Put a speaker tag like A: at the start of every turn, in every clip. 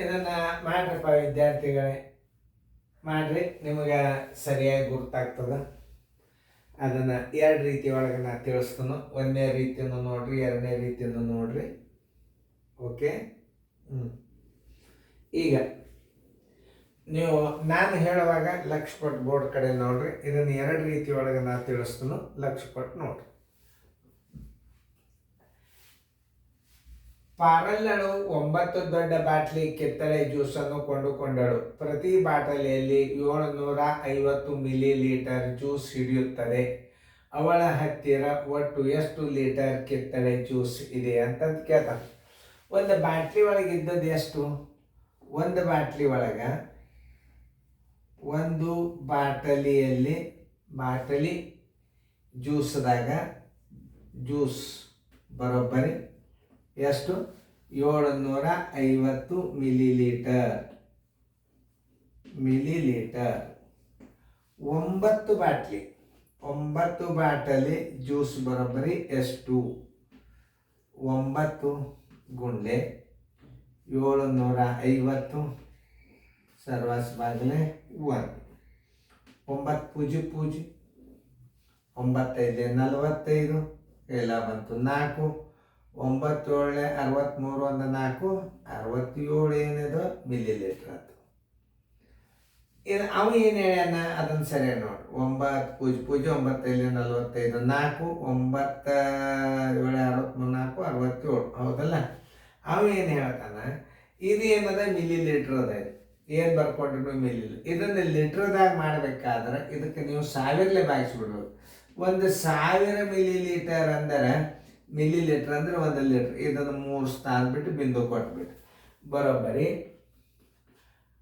A: ಇದನ್ನು ಮಾಡ್ರಿಪ್ಪ ವಿದ್ಯಾರ್ಥಿಗಳೇ, ಮಾಡಿರಿ, ನಿಮಗೆ ಸರಿಯಾಗಿ ಗುರ್ತಾಗ್ತದೆ. ಅದನ್ನು ಎರಡು ರೀತಿ ಒಳಗೆ ನಾನು ತಿಳಿಸ್ತಾನು. ಒಂದನೇ ರೀತಿಯನ್ನು ನೋಡ್ರಿ, ಎರಡನೇ ರೀತಿಯನ್ನು ನೋಡ್ರಿ. ಓಕೆ. ಈಗ ನೀವು ನಾನು ಹೇಳುವಾಗ ಲಕ್ಷ ಕೊಟ್ಟು ಬೋರ್ಡ್ ಕಡೆ ನೋಡ್ರಿ. ಇದನ್ನು ಎರಡು ರೀತಿ ಒಳಗೆ ನಾನು ತಿಳಿಸ್ತಾನು, ಲಕ್ಷ ಕೊಟ್ಟು ನೋಡ್ರಿ. ಪಾರಲ್ಲಳು 9 ದೊಡ್ಡ ಬಾಟ್ಲಿ ಕಿತ್ತಳೆ ಜ್ಯೂಸನ್ನು ಕೊಂಡುಕೊಂಡಳು. ಪ್ರತಿ ಬಾಟಲಿಯಲ್ಲಿ 750 ಮಿಲಿ ಲೀಟರ್ ಜ್ಯೂಸ್ ಹಿಡಿಯುತ್ತದೆ. ಅವಳ ಹತ್ತಿರ ಒಟ್ಟು ಎಷ್ಟು ಲೀಟರ್ ಕಿತ್ತಳೆ ಜ್ಯೂಸ್ ಇದೆ ಅಂತಂದು ಕೇಳ್ತಾನೆ. ಒಂದು ಬಾಟ್ಲಿ ಒಳಗೆ ಇದ್ದದ್ದು ಎಷ್ಟು? ಒಂದು ಬಾಟ್ಲಿ ಒಳಗೆ, ಒಂದು ಬಾಟಲಿ ಜ್ಯೂಸ್ದಾಗ ಜ್ಯೂಸ್ ಬರೋಬ್ಬರಿ ಎಷ್ಟು? 750 ಮಿಲಿ ಲೀಟರ್. 9 ಬಾಟಲಿ ಜ್ಯೂಸ್ ಬರೋಬ್ಬರಿ ಎಷ್ಟು? 9 ಗುಂಡೆ 750 ಸರ್ವಾಸ್ ಬಾಗಿಲೆ 1. 9 ಪೂಜಿ 9 5 45 ಎಲ್ಲ ಬಂತು 4. 9 7 63 ಒಂದು 4 67 ಏನಿದು ಮಿಲಿ ಲೀಟರ್ ಆಯ್ತು. ಇದು ಅವ ಏನು ಹೇಳ್ಯಾನ ಅದನ್ನು ಸರಿಯಾಗಿ ನೋಡಿ. 9 ಪೂಜಿ 9 5 45 4 9 7 63 4 67 ಹೌದಲ್ಲ. ಅವ ಏನು ಹೇಳ್ತಾನ, ಇದು ಏನದ ಮಿಲಿ ಲೀಟ್ರ್ ಅದ. ಏನು ಬರ್ಕೊಂಡ್ರು ಮಿಲಿ. ಇದನ್ನು ಲೀಟ್ರದಾಗ ಮಾಡಬೇಕಾದ್ರೆ ಇದಕ್ಕೆ ನೀವು 1000 ಭಾಗಿಸ್ಬಿಡ್ಬೇಕು. 1000 ಮಿಲಿ ಲೀಟರ್ ಅಂದರೆ ಮಿಲಿ ಲೀಟ್ರ್ ಅಂದರೆ 1 ಲೀಟ್ರ್. ಇದನ್ನು 3 ಸ್ಥಾನ ಬಿಟ್ಟು ಬಿಂದು ಕೊಟ್ಬಿಟ್ಟು ಬರೋಬ್ಬರಿ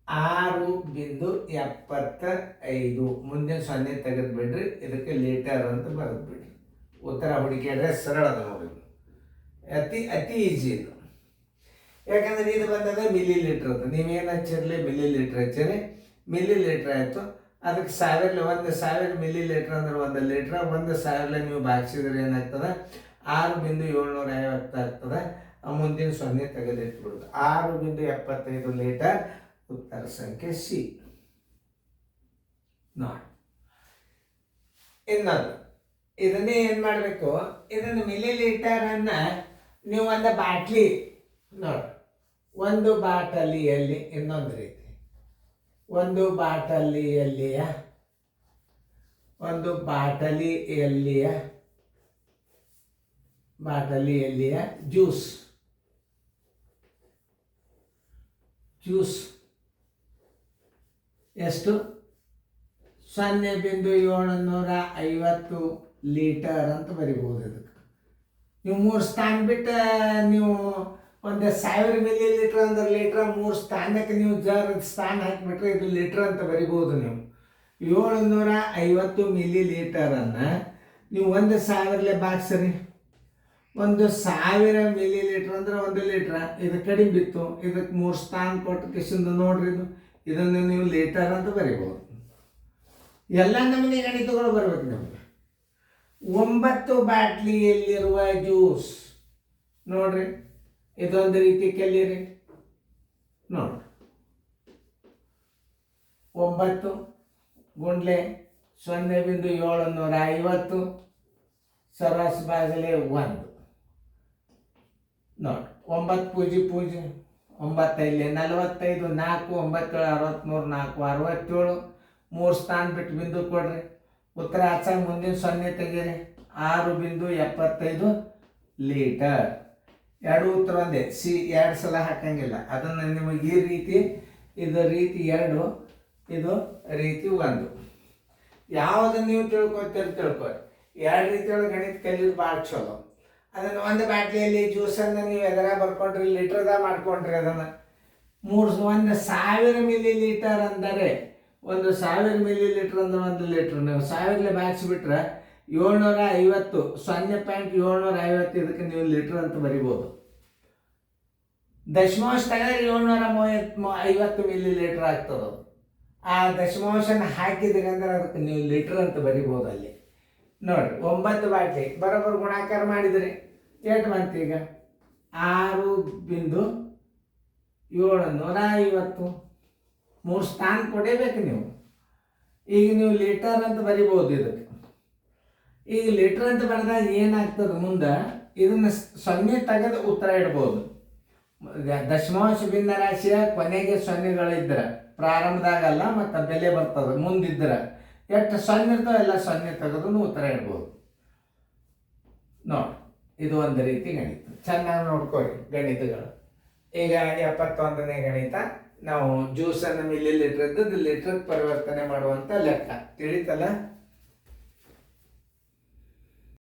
A: 6.75. ಮುಂದಿನ 0 ತೆಗೆದುಬಿಡ್ರಿ. ಇದಕ್ಕೆ ಲೀಟರ್ ಅಂತ ಬರೆದ್ಬಿಡ್ರಿ. ಉತ್ತರ ಹುಡುಕಿದ್ರೆ ಸರಳ ಅದ ನೋಡಿ. ಅತಿ ಈಜಿ ಇದು. ಯಾಕಂದ್ರೆ ಇದು ಬಂದದ ಮಿಲಿ ಲೀಟ್ರ್ ಅದು. ನೀವೇನು ಹಚ್ಚಿರಲಿ ಮಿಲಿ ಲೀಟ್ರ್ ಹಚ್ಚಿರಿ, ಮಿಲಿ ಲೀಟ್ರ್ ಆಯಿತು. ಅದಕ್ಕೆ 1000 ಮಿಲಿ ಲೀಟ್ರ್ ಅಂದ್ರೆ 1 ಲೀಟ್ರ್. 1000 ನೀವು ಭಾಗಿಸಿದ್ರೆ ಏನಾಗ್ತದೆ? 6.750 ಆಗ್ತದೆ. ಮುಂದಿನ 0 ತೆಗೆದಿಟ್ಬಿಡುದು. 6.75 ಲೀಟರ್ ಉತ್ತರ ಸಂಖ್ಯೆ ಸಿ ನೋಡಿ. ಇನ್ನೊಂದು ಇದನ್ನೇ ಏನು ಮಾಡಬೇಕು, ಇದನ್ನು ಮಿಲಿ ಲೀಟರನ್ನು ನೀವು ಒಂದು ಬಾಟ್ಲಿ ನೋಡಿ. ಒಂದು ಬಾಟಲಿಯಲ್ಲಿ ಇನ್ನೊಂದು ರೀತಿ, ಒಂದು ಬಾಟಲಿಯಲ್ಲಿಯ ಜ್ಯೂಸ್ ಎಷ್ಟು? 0.750 ಲೀಟರ್ ಅಂತ ಬರಿಬಹುದು. ಇದಕ್ಕೆ ನೀವು 3 ಸ್ಥಾನ ಬಿಟ್ಟು ನೀವು 1000 ಮಿಲಿ ಲೀಟರ್ ಅಂದ್ರೆ ಲೀಟ್ರ್, 3 ಸ್ಥಾನಕ್ಕೆ ನೀವು ಸ್ಥಾನ ಹಾಕಿಬಿಟ್ರೆ ಇದು ಲೀಟ್ರ್ ಅಂತ ಬರಿಬೋದು. ನೀವು 750 ಮಿಲಿ ಲೀಟರನ್ನು ನೀವು 1000 ಭಾಗಿಸ್ರಿ. 1000 ಮಿಲಿ ಲೀಟರ್ ಅಂದ್ರೆ 1 ಲೀಟ್ರ್. ಇದು ಕಡಿಮೆ ಬಿತ್ತು. ಇದಕ್ಕೆ 3 ಸ್ಥಾನ ಕೊಟ್ಟು ಕಿಶಿಂದ ನೋಡ್ರಿ. ಇದನ್ನು ನೀವು ಲೀಟರ್ ಅಂತ ಬರಿಬೋದು. ಎಲ್ಲ ನಮಗೆ ಗಣಿತಗಳು ಬರ್ಬೇಕು ನಮಗೆ. 9 ಬಾಟ್ಲಿಯಲ್ಲಿರುವ ಜ್ಯೂಸ್ ನೋಡ್ರಿ. ಇದೊಂದು ರೀತಿ ಕೆಲ್ಲಿರಿ ನೋಡ್ರಿ. 9 ಗುಂಡ್ಲೆ 0.750 ಸರ್ವಾಸ್ ಬಾಗಿಲೆ 1 ನೋಡಿ. 9 ಪೂಜಿ 9 5 45 4 9 7 63 4 67 3 ಸ್ಥಾನ ಬಿಟ್ಟು ಬಿಂದು ಕೊಡ್ರಿ. ಉತ್ತರ ಹಚ್ಚಾಗ ಮುಂದಿನ 0 ತೆಗೀರಿ. 6.75 ಲೀಟರ್. ಎರಡು ಉತ್ತರ ಒಂದೇ. ಸಿ 2 ಸಲ ಹಾಕಂಗಿಲ್ಲ. ಅದನ್ನು ನಿಮಗೆ ಈ ರೀತಿ, ಇದು ರೀತಿ 2, ಇದು ರೀತಿ 1. ಯಾವುದನ್ನು ನೀವು ತಿಳ್ಕೊರಿ. 2 ರೀತಿಯೊಳಗೆ ಗಣಿತ ಕಲಿಯೋದು ಭಾಳ ಚಲೋ. ಅದನ್ನು ಒಂದು ಬಾಟ್ಲಿಯಲ್ಲಿ ಜ್ಯೂಸನ್ನು ನೀವು ಎದರ ಬರ್ಕೊಂಡ್ರಿ, ಲೀಟ್ರದಾಗ ಮಾಡ್ಕೊಂಡ್ರಿ. ಅದನ್ನು 1000 ಮಿಲಿ ಲೀಟರ್ ಅಂದರೆ 1000 ಮಿಲಿ ಲೀಟರ್ ಅಂದ್ರೆ 1 ಲೀಟ್ರ್. ನೀವು 1000 ಭಾಗಿಸ್ಬಿಟ್ರೆ 750 0.750 ಇದಕ್ಕೆ ನೀವು ಲೀಟ್ರ್ ಅಂತ ಬರಿಬೋದು. ದಶಮಾಂಶ ತೆಗೆದ್ರೆ 750 ಮಿಲಿ ಲೀಟರ್ ಆಗ್ತದೆ. ಆ ದಶಮಾಂಶನ ಹಾಕಿದ್ರಿ ಅಂದ್ರೆ ಅದಕ್ಕೆ ನೀವು ಲೀಟ್ರ್ ಅಂತ ಬರಿಬೋದು ಅಲ್ಲಿ ನೋಡ್ರಿ. 9 ಬಾಟ್ಲಿ ಬರೋಬ್ಬರ ಗುಣಾಕಾರ ಮಾಡಿದ್ರಿ ಎಷ್ಟು ಬಂತು? ಈಗ 750. 3 ಸ್ಥಾನ ಕೊಡೇಬೇಕು ನೀವು. ಈಗ ನೀವು ಲೀಟರ್ ಅಂತ ಬರಿಬೋದು ಇದಕ್ಕೆ. ಈಗ ಲೀಟರ್ ಅಂತ ಬರೆದಾಗ ಏನಾಗ್ತದೆ ಮುಂದೆ, ಇದನ್ನು 0 ತೆಗೆದು ಉತ್ತರ ಇಡ್ಬೋದು. ದಶಮಾಂಶ ಭಿನ್ನ ರಾಶಿಯ ಕೊನೆಗೆ ಸೊನ್ನೆಗಳಿದ್ರೆ ಪ್ರಾರಂಭದಾಗಲ್ಲ ಮತ್ತು ಬೆಲೆ ಬರ್ತದೆ ಮುಂದಿದ್ರೆ ಎಷ್ಟು 0 ಇರ್ತಾವೆ ಎಲ್ಲ 0 ತೆಗೆದು ಉತ್ತರ ಇಡ್ಬೋದು. ನೋಡಿ, ಇದು ಒಂದು ರೀತಿ ಗಣಿತ. ಚೆನ್ನಾಗಿ ನೋಡ್ಕೊಳ್ಳಿ ಗಣಿತಗಳು. ಈಗ 71ನೇ ಗಣಿತ, ನಾವು ಜ್ಯೂಸನ್ನು ಮಿಲಿ ಲೀಟರ್ ಇದ್ದದ್ದು ಲೀಟರ್ ಪರಿವರ್ತನೆ ಮಾಡುವಂಥ ಲೆಕ್ಕ. ತಿಳಿತಲ್ಲ?